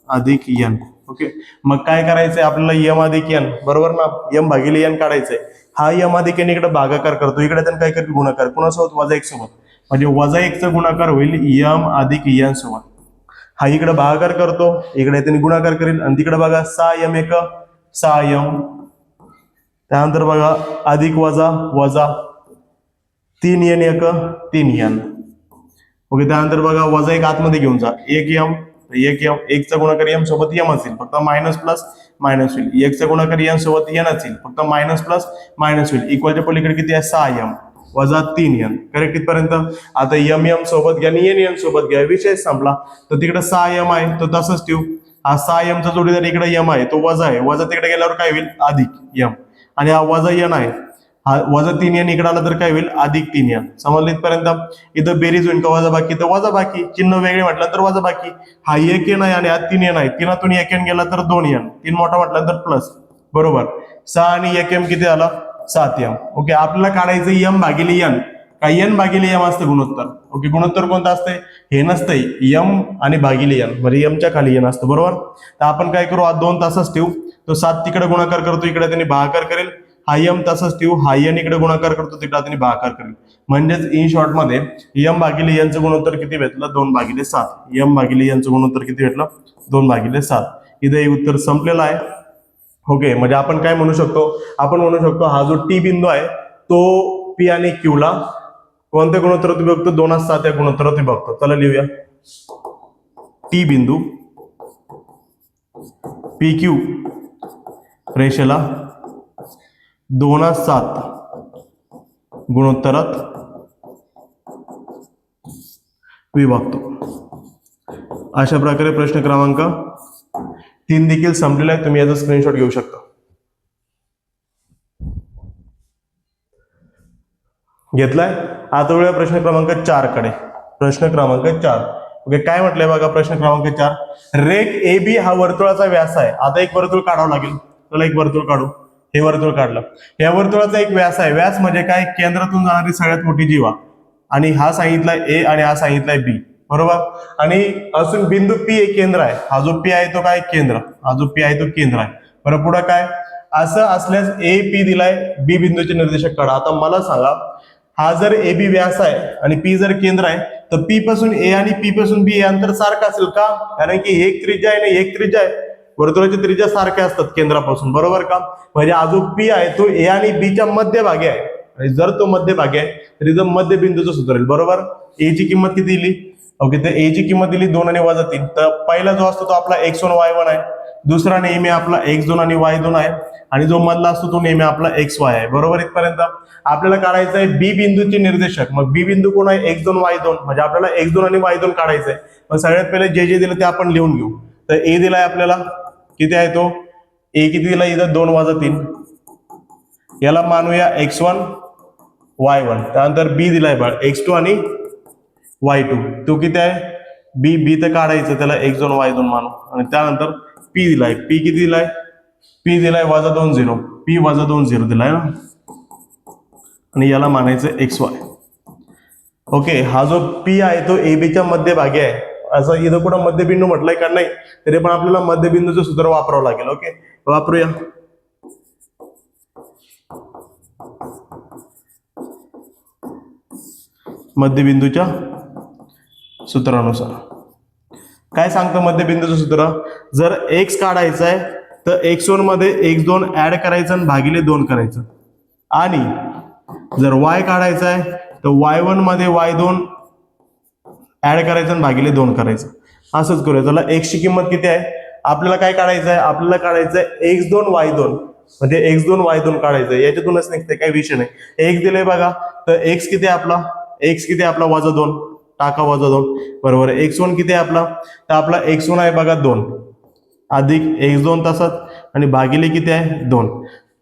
Speaker 1: अधिक n. ओके, मग काय करायचंय आपल्याला m अधिक n, बरोबर ना. m भागिले n काढायचंय. हा m अधिक n इकडे भागाकार करतो, इकडे त्यानं काय करतो गुणाकार, कोणासोबत -1 सोबत, म्हणजे -1 चा गुणाकार होईल m अधिक n सोबत. हा इकडे भागाकार करतो, इकडे त्यांनी गुणाकार करेल आणि तिकडे बघा 6m 1 6m, त्यानंतर बघा अधिक वजा 3n 1 3n. ओके, त्यानंतर बघा -1 आतमध्ये घेऊन जा, 1m 1 चा गुणाकार m सोबत m असेल, फक्त मायनस प्लस मायनस होईल. 1 चा गुणाकार n सोबत n असेल, फक्त मायनस प्लस मायनस होईल. इक्वलच्या पलीकडे किती आहे 6m 3n. करेक्ट इथपर्यंत. आता m सोबत घ्या आणि n सोबत घ्या, विषय संपला. तर तिकडे 6m आहे तो तसंच ठेवू. हा 6m चा जोडीदार इकडे m आहे तो वजा आहे, वजा तिकडे गेल्यावर काय होईल अधिक m, आणि हा वजा n आहे, हा -3n इकडे आला तर काय होईल अधिक 3n. समजलं इथपर्यंत. इथं बेरीज होईल का वजा बाकी, तर वजा बाकी, चिन्ह वेगळे म्हटलं तर वजा बाकी. हा 1n आहे आणि हा 3n आहे, 3तून 1n गेला तर 2n, 3 मोठा म्हटलं तर प्लस, बरोबर. 6 आणि 1m किती आला 7m. ओके, आपल्याला काढायचं m भागिले n, काय n भागिले m असतं गुणोत्तर. ओके, गुणोत्तर कोणतं असतंय हे नसतंय, m आणि भागिले n, म्हणजे m च्या खाली n असतं, बरोबर. तर आपण काय करू, हा 2 तासच ठेवू. तो 7 तिकडे गुणाकार करतो, इकडे त्यांनी भागाकार करेल. हा m तसंच ठेवू, हा n इकडे गुणाकार करतो, तिकडे त्यांनी भागाकार करेल. म्हणजेच इन शॉर्ट मध्ये m भागिले n चं गुणोत्तर किती भेटलं 2/7. m भागिले n चं गुणोत्तर किती भेटलं 2/7. इथे हे उत्तर संपलेलं आहे. ओके, म्हणजे आपण काय म्हणू शकतो, आपण म्हणू शकतो हा जो टी बिंदू आहे तो पी आणि क्यू ला कोणत्या गुणोत्तरात विभक्त 2/7 या गुणोत्तरात विभक्त. चला लिहूया. टी बिंदू पी क्यू रेषेला 2/7 गुणोत्तरात विभागतो. अशा प्रकारे प्रश्न क्रमांक 3 देखील संपलेला आहे. तुम्ही याचा स्क्रीनशॉट घेऊ शकता. घेतलाय. आता वेळा प्रश्न क्रमांक 4 कडे. प्रश्न क्रमांक 4. ओके, काय म्हटलंय बघा प्रश्न क्रमांक 4. रेख ए बी हा वर्तुळाचा व्यास आहे. आता एक वर्तुळ काढावं लागेल. चला एक वर्तुळ काढू. हे वर्तुळ काढलं. या वर्तुळाचा एक व्यास आहे. व्यास म्हणजे काय, केंद्रातून जाणारी सगळ्यात मोठी जीवा. आणि हा सांगितलाय ए आणि हा सांगितलाय बी, बरोबर. आणि असून बिंदू पी हे केंद्र आहे. हा जो पी आहे तो काय केंद्र, हा जो पी आहे तो केंद्र आहे. बरं, पुढे काय असं असल्यास ए पी दिलाय, बी बिंदूचे निर्देशक काढा. आता मला सांगा, हा जर ए बी व्यास आहे आणि पी जर केंद्र आहे तर पी पासून ए आणि पी पासून बी हे अंतर सारखं असेल का, कारण की एक त्रिज्या आहे आणि एक त्रिज्या आहे. वर्तुळाची त्रिज्या सारख्या असतात केंद्रापासून, बरोबर का. म्हणजे हा जो पी आहे तो ए आणि बी च्या मध्यभागी आहे, आणि जर तो मध्यभागी आहे तर इथं मध्यबिंदूचं सूत्र येईल, बरोबर. ए ची किंमत किती दिली, ओके, तर ए ची किंमत दिली 2 आणि -3. तर पहिला जो असतो तो आपला x1 y1 आहे, दुसरा नेहमी आपला x2 आणि y2 आहे आणि जो मधला असतो तो नेहमी आपला xy आहे. बरोबर इथपर्यंत आपल्याला काढायचं आहे बी बिंदूचे निर्देशक. मग बी बिंदू कोण आहे x2 y2 म्हणजे आपल्याला x2 आणि y2 काढायचं आहे. मग सगळ्यात पहिले जे जे दिलं ते आपण लिहून घेऊ. तर a दिलाय आपल्याला किती आहे तो a किती दिला इथं 2 - 3 याला मानूया x1 y1. त्यानंतर b दिलाय बघ x2 आणि y2 तो किती आहे b तर काढायचं त्याला x2 y2 मानू आणि त्यानंतर p दिलाय p किती दिलाय p दिलाय -2 0 p -2 0 दिलाय ना आणि याला मानायचं xy. ओके हा जो p आहे तो ab च्या मध्यभागी आहे. असं इथं कुठं मध्यबिंदू म्हटलंय का नाही तरी पण आपल्याला मध्यबिंदूचं सूत्र वापरावं लागेल. ओके वापरूया. मध्यबिंदूच्या सूत्रानुसार काय सांगतं मध्यबिंदूचं सूत्र जर x काढायचं आहे तर x1 मध्ये x2 ऍड करायचं आणि भागिले 2 करायचं आणि जर y काढायचं आहे तर y1 मध्ये y2 ऍड करायचं आणि भागिले 2 करायचं. असंच करूया. त्याला x ची किंमत किती आहे आपल्याला काय काढायचं आहे आपल्याला काढायचं आहे x2 y2 म्हणजे x2 y2 काढायचं आहे. याच्यातूनच निघते काही विषय नाही. x दिले बघा तर x किती आहे आपला -2 टाका -2 बरोबर आहे. x1 किती आहे आपला तर आपला x1 आहे बघा 2 अधिक x2 तसाच आणि भागिले किती आहे 2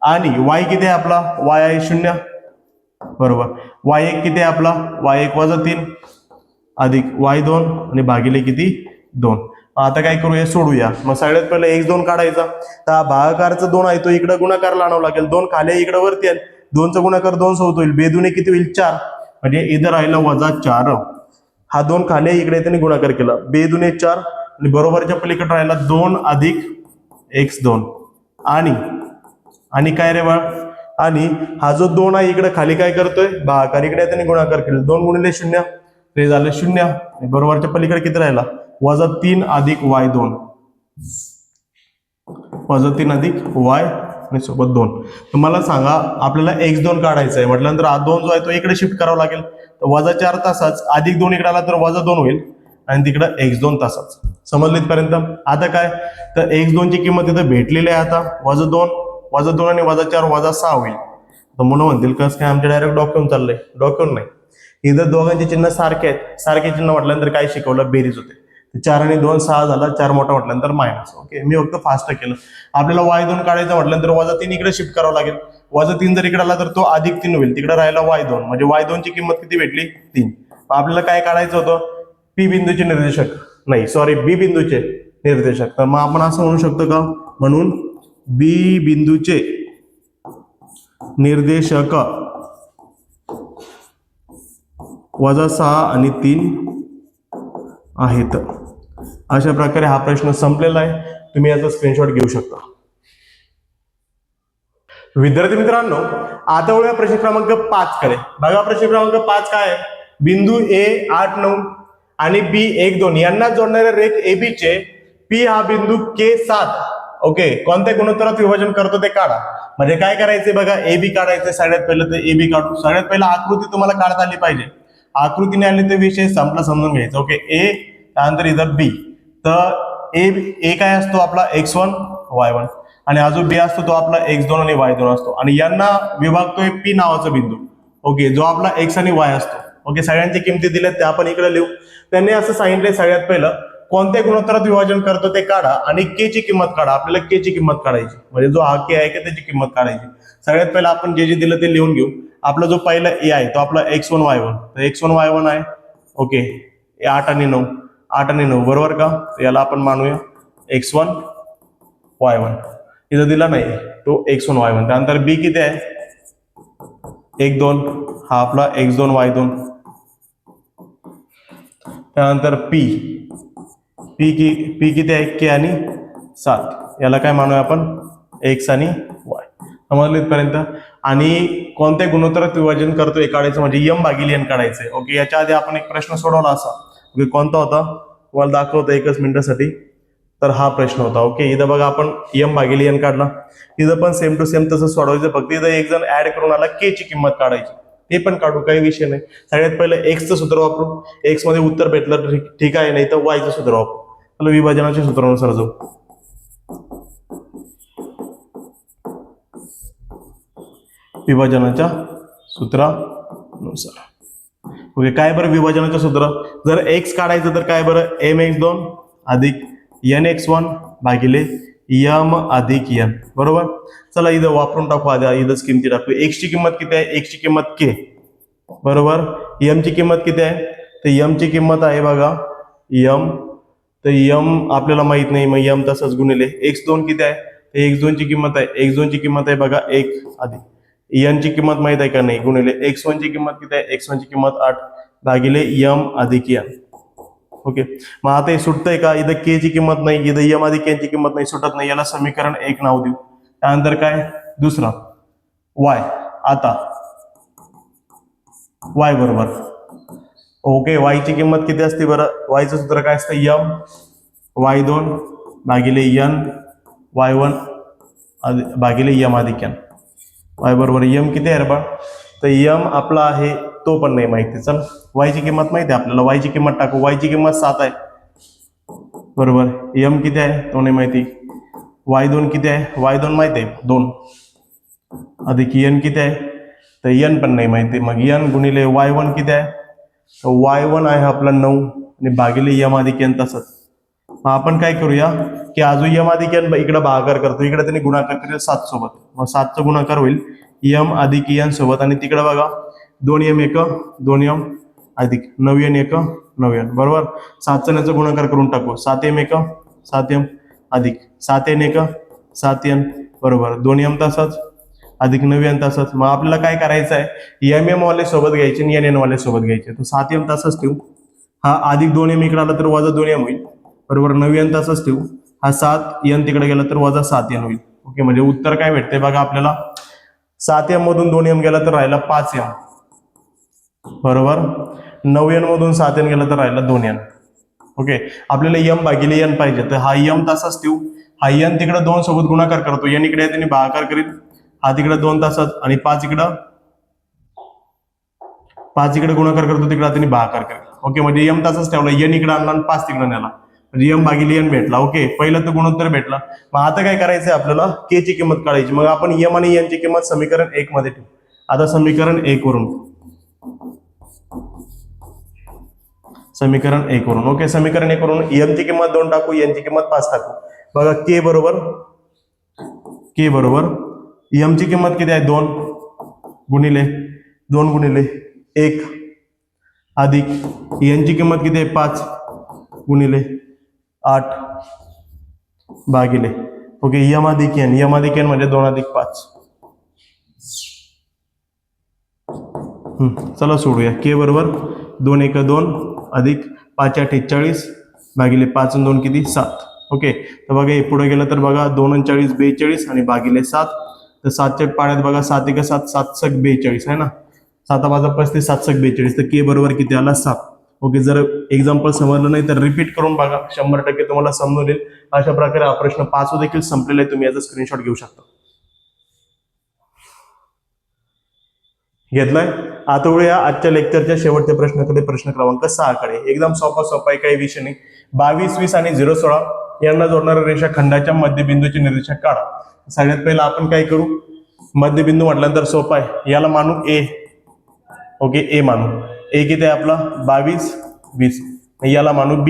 Speaker 1: आणि y किती आहे आपला y आहे 0 बरोबर. y1 किती आहे आपला y1 -3 अधिक y2 आणि भागिले किती 2. आता काय करूया सोडूया. मग सगळ्यात पहिले x2 काढायचा तर हा भागाकारचा 2 आहे तो इकडे गुणाकार आणावा लागेल. 2 खाली इकडे वरती आहे 2चा गुणाकार 2 सोबत होईल बेदुने किती होईल 4 म्हणजे इथं राहिलं -4. हा 2 खाली इकडे त्याने गुणाकार केला बेदुने 4 आणि बरोबरच्या पलीकडे राहिला 2 अधिक x2 आणि काय रे बा आणि हा जो 2 आहे इकडे खाली काय करतोय भागाकार इकडे त्याने गुणाकार केला 2 गुणिले 0 ते झालं 0 आणि बरोबरच्या पलीकडे किती राहिला -3 अधिक y2 -3 अधिक y आणि सोबत 2. तर मला सांगा आपल्याला x2 काढायचा आहे म्हटल्यानंतर हा 2 जो आहे तो इकडे शिफ्ट करावा लागेल तर -4 तासाच अधिक 2 इकडे आला तर -2 होईल आणि तिकडे x2 तासाच. समजलं इथपर्यंत. आता काय तर x2 ची किंमत इथं भेटलेली आहे आता -2 आणि -4 -6 होईल. तर म्हणून म्हणतील कसं काय आमच्या डायरेक्ट डॉक्युमेंट चाललंय डॉक्युमेंट नाही. इथं दोघांचे चिन्ह सारखे आहेत. सारखे चिन्ह म्हटल्यानंतर काय शिकवलं बेरीज होते. 4 आणि 2 6 झाला 4 मोठा म्हटल्यानंतर मायनस. ओके मी फक्त फास्ट केलं. आपल्याला y2 काढायचं म्हटल्यानंतर -3 इकडे शिफ्ट करावं लागेल. -3 जर इकडे आला तर तो +3 होईल तिकडे राहिला y2 म्हणजे y2 ची किंमत किती भेटली 3. आपल्याला काय काढायचं होतं p बिंदूचे निर्देशक नाही सॉरी b बिंदूचे निर्देशक. तर मग आपण असं म्हणू शकतो का म्हणून b बिंदूचे निर्देशक -6 आणि 3 आहेत. अशा प्रकारे हा प्रश्न संपलेला आहे. तुम्ही याचा स्क्रीनशॉट घेऊ शकता. विद्यार्थी मित्रांनो आता वळूया प्रश्न क्रमांक 5 कडे. बघा प्रश्न क्रमांक 5 काय आहे बिंदू A 8 9 आणि B 1 2 यांना जोडणाऱ्या रेख AB चे P हा बिंदू K7 ओके कोणत्या गुणोत्तरात विभाजन करतो ते काढा. म्हणजे काय करायचंय बघा AB काढायचंय. सगळ्यात पहिलं तर AB काढू. सगळ्यात पहिला आकृती तुम्हाला काढता आली पाहिजे. आकृतीने आले ते विषय संपला समजून घ्यायचा. ओके A त्यानंतर इथं B तर A काय असतो आपला x1 y1 आणि हा जो B असतो तो आपला x2 आणि y2 असतो आणि यांना विभागतोय P नावाचा बिंदू. ओके जो आपला x आणि y असतो. ओके सगळ्यांची किमती दिल्यात त्या आपण इकडे लिहू. त्यांनी असं सांगितलंय सगळ्यात पहिलं कोणत्या गुणोत्तरात विभाजन करतो ते काढा आणि k ची किंमत काढा. आपल्याला k ची किंमत काढायची म्हणजे जो हा k आहे की त्याची किंमत काढायची. सगळ्यात पहिला आपण जे जे दिलं ते लिहून घेऊ. आपला जो पहिला A आहे तो आपला x1 y1 तर x1 y1 आहे. ओके 8 आणि 9 बरोबर का. याला आपण मानूया x1 y1 इथं दिला नाही तो x1 y1. त्यानंतर B किती आहे 1 2 हा आपला x2 y2. त्यानंतर P किती आहे k आणि 7 याला काय मानूया आपण x आणि y. समजलं इथपर्यंत. आणि कोणत्या गुणोत्तरात विभाजन करतो हे काढायचं म्हणजे m भागिले n काढायचंय. ओके याच्या आधी आपण एक प्रश्न सोडवला असा ओके कोणता होता तुम्हाला दाखवतो एकच मिनिटासाठी. तर हा प्रश्न होता. ओके इथं बघा आपण m भागिले n काढला. इथं पण सेम टू सेम तसं सोडवायचं फक्त इथं एक जण ऍड करून आला k ची किंमत काढायची. ते पण काढू काही विषय नाही. सगळ्यात पहिलं x चं सूत्र वापरू. x मध्ये उत्तर भेटलं ठीक आहे नाही तर y चं सूत्र वापरू. विभाजनाच्या सूत्रानुसार जाऊ. विभाजनाच्या सूत्रानुसार. ओके, काय बरं विभाजनाचं सूत्र? जर एक्स काढायचं तर काय बरं, mx2 अधिक nx1 भागिले m अधिक n. बरोबर. चला इथं वापरून टाकू, आधी इथंच किमती टाकू. एक्स ची किंमत किती आहे? एक्स ची किंमत k. बरोबर. m ची किंमत किती आहे? तर m ची किंमत आहे बघा m. तर m आपल्याला माहित नाही, मग m तसंच गुणिले x2 किती आहे? तर x2 ची किंमत आहे, x2 ची किंमत आहे बघा 1 अधिक n ची किंमत माहित आहे का नाही, गुणिले x1 ची किंमत किती आहे? x1 ची किंमत 8 भागिले m अधिक n. ओके, मग आता हे सुटतंय का? इथं k ची किंमत नाही, इथं m अधिक n ची किंमत नाही, सुटत नाही. याला समीकरण 1 नाव देऊ. त्यानंतर काय? दुसरा y. आता y बरोबर, ओके, y ची किंमत किती असते बरं? y चं सूत्र काय असतं? m y2 भागिले n y1 भागिले m अधिक n. y बरोबर m किती आहे रे बा? तर m आपला आहे तो पण नाही माहिती. चल y ची किंमत माहिती आहे आपल्याला, y ची किंमत टाकू. y ची किंमत 7 आहे. बरोबर. m किती आहे तो नाही माहिती. y2 किती आहे? y2 माहिती आहे 2 अधिक n किती आहे? तर n पण नाही माहिती. मग n गुणिले y1 किती आहे? तर y1 आहे आपला 9 आणि भागिले m अधिक n तसंच. मग आपण काय करूया की अजून m अधिक n इकडे भागाकार करतो, इकडे त्यांनी गुणाकार करेल 7 सोबत. मग 7 चा गुणाकार होईल m अधिक n सोबत, आणि तिकडे बघा 2m 1 2m अधिक 9n 1 9n. बरोबर. 7 चा याचा गुणाकार करून टाकू. 7m 1 7m अधिक 7n 1 7n बरोबर 2m तसंच अधिक 9n तसंच. मग आपल्याला काय करायचं आहे? mm वाले सोबत घ्यायचे आणि nn वाले सोबत घ्यायचे. तर 7m तसंच ठेवू. हा अधिक 2m इकडे आला तर वजा 2m होईल. बरोबर. 9n तसंच ठेवू. हा 7n तिकडे गेला तर वजा 7n होईल. ओके, म्हणजे उत्तर काय भेटते बघा आपल्याला? 7m मधून 2m गेला तर राहिला 5m. बरोबर. 9n मधून 7n गेला तर राहिला 2n. ओके, आपल्याला m भागिले n पाहिजे, तर हा m तसाच ठेवू. हा n तिकडे 2 सोबत गुणाकार करतो, n इकडे त्यांनी भागाकार करीत, हा तिकडे 2 तासात, आणि 5 इकडे गुणाकार करतो, तिकडे त्यांनी भागाकार करेल. ओके, म्हणजे m तसाच ठेवला, n इकडे आणला आणि 5 तिकडे नेला, म्हणजे m भागिले n भेटला. ओके, पहिलं तर गुणोत्तर भेटला. मग आता काय करायचंय आपल्याला? k ची किंमत काढायची. मग आपण m आणि n ची किंमत समीकरण 1 मध्ये ठेवू. आता समीकरण 1 वरून समीकरण 1 वरून ओके, समीकरण 1 वरून m ची किंमत 2 टाकू, n ची किंमत 5 टाकू. बघा k बरोबर m ची किंमत किती आहे? 2 गुणिले 1 अधिक n ची किंमत किती आहे? 5 गुणिले 8 भागिले ओके m अधिक n म्हणजे 2 अधिक 5. चला सोडूया. k बरोबर 2 1 2 अधिक 5 8 40 भागिले 5 2 किती? 7. ओके, तर बघा हे पुढे गेलं तर बघा 2 40 42 आणि भागिले 7. तर 7च्या पाड्यात बघा 7 1 7 7 6 42 आहे ना, 7 5 35 7 6 42. तर k बरोबर किती आला? 7. ओके, जर एक्झाम्पल समजलं नाही तर रिपीट करून बघा, 100% तुम्हाला समजून येईल. अशा प्रकारे हा प्रश्न 5 देखील संपलेला आहे, तुम्ही याचा स्क्रीनशॉट घेऊ शकता. घेतलाय. आता वळूया आजच्या लेक्चरच्या शेवटच्या प्रश्नाकडे, प्रश्न क्रमांक 6 कडे. एकदम सोपा आहे, काही विषय नाही. 22 20 आणि 0 16 यांना जोडणाऱ्या रेषाखंडाच्या मध्यबिंदूचे निर्देशक काढा. सगळ्यात पहिला आपण काय करू? मध्यबिंदू म्हटल्यानंतर सोपा आहे, याला मानू a. ओके, a मानू. a किती आहे आपला? 22 20. याला मानू b.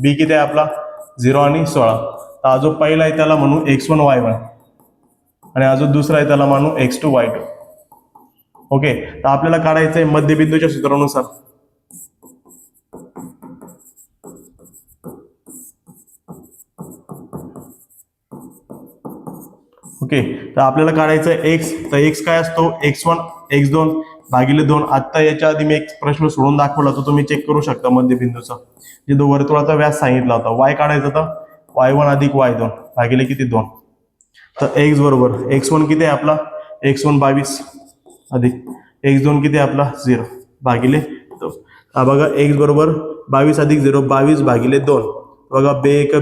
Speaker 1: b किती आहे आपला? 0 आणि 16. तर जो पहिला आहे त्याला म्हणू x1 y1 आणि अजून दुसरा आहे त्याला मानू x2 y2. ओके, तर आपल्याला काढायचंय मध्यबिंदूच्या सूत्रानुसार. ओके, तर आपल्याला काढायचं x. तर x काय असतो? x1 x2 भागिले 2. आता याच्या आधी मी एक प्रश्न सोडून दाखवला, तो तुम्ही चेक करू शकता मध्यबिंदूचा, जे वर्तुळाचा व्यास सांगितला होता. y काढायचा होता y1 अधिक y2 भागिले किती? 2. तर x बरोबर x1 किती आहे आपला? x1 22 अधिक x2 किती आहे आपला? 0 भागिले 2. हा बघा x बरोबर 22 अधिक 0 22 भागिले 2. बघा बे 1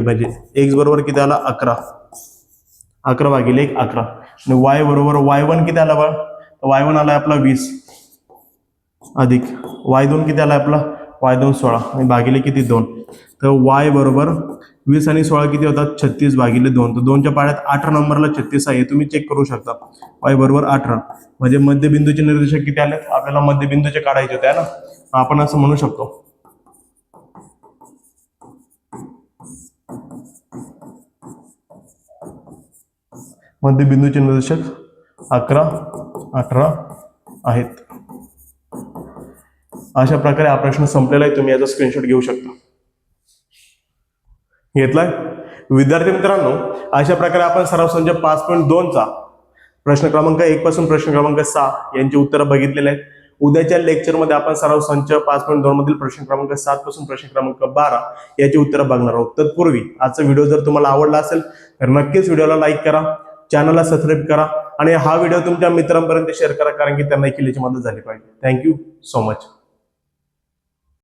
Speaker 1: म्हणजे x बरोबर किती आला? 11. 11 भागिले 1 11. आणि y बरोबर y1 किती आला बघा? y1 आला आपला 20 अधिक y2 किती आला आपला? y2 16 आणि भागिले किती? 2. तर y बरोबर 20 आणि 16 किती होतात 36 भागिले 2. तर 2च्या पाड्यात 18 नंबरला 36 आहे, तुम्ही चेक करू शकता. y बरोबर 18 म्हणजे मध्यबिंदूचे निर्देशक किती आले, आपल्याला मध्यबिंदूचे काढायचे होते ना. आपण असं म्हणू शकतो मध्यबिंदूचे निर्देशक 11, 18 आहेत. अशा प्रकारे हा प्रश्न संपलेला आहे. तुम्ही याचा स्क्रीनशॉट घेऊ शकता. घेतलाय विद्यार्थी मित्रांनो. अशा प्रकारे आपण सराव संच 5.2 चा प्रश्न क्रमांक 1 पासून प्रश्न क्रमांक 6 यांची उत्तरं बघितलेली आहेत. उद्याच्या लेक्चरमध्ये आपण सराव संच 5.2 मधील प्रश्न क्रमांक 7 पासून प्रश्न क्रमांक 12 याची उत्तरं बघणार आहोत. तत्पूर्वी आजचा व्हिडिओ जर तुम्हाला आवडला असेल तर नक्कीच व्हिडिओला लाईक करा, चॅनलला सबस्क्राईब करा आणि हा व्हिडिओ तुमच्या मित्रांपर्यंत शेअर करा, कारण की त्यांना देखील याची मदत झाली पाहिजे. Thank you so much.